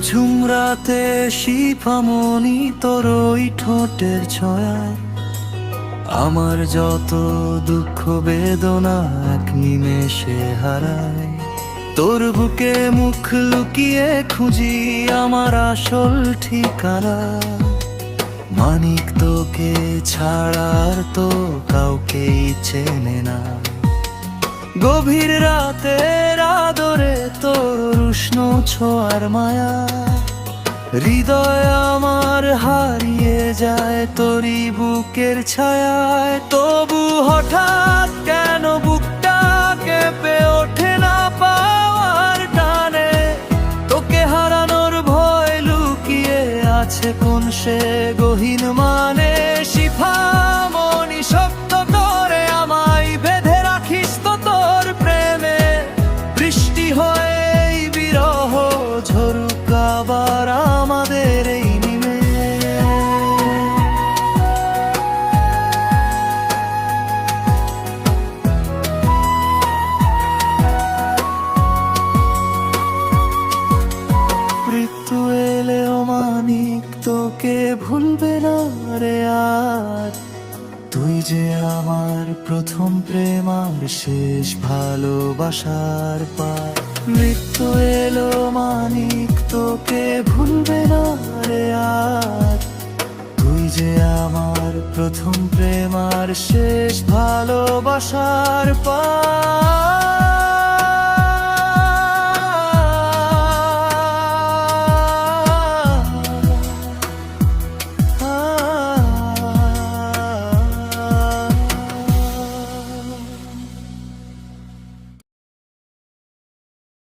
ঝুমরাতে শিফামণি তোর ওই ঠোঁটের ছয়ায় আমার যত দুঃখ বেদনা এক নিমেষে হারায়। তোর বুকে মুখ লুকিয়ে খুঁজি আমার আসল ঠিকানা, মানিক তোকে ছাড়ার তো কাউকেই চেনে না। গভীর রাতের আদরে তোর উষ্ণ ছোঁয়ার মায়া, হৃদয় আমার হারিয়ে যায় তোরই বুকের ছায়ায়। তবু হঠাৎ কেন বুকটা কেঁপে ওঠে না পাওয়ার টানে, তোকে হারানোর ভয় লুকিয়ে আছে কোন সে গহীন মানে। শিফামণি শক্ত করে আমায় বেঁধে রাখিস তো তোর প্রেমে, বৃষ্টি হয়ে এই বিরহ ঝরুক আবার আমাদের এই নিমে। মৃত্যু এলেও মানিক তোকে ভুলবে না রে আর, তুই যে আমার প্রথম প্রেম আর শেষ ভালোবাসার পার। মৃত্যু এলো মানিক তোকে ভুলবে না রে আর, তুই যে আমার প্রথম প্রেম আর শেষ ভালোবাসার পার।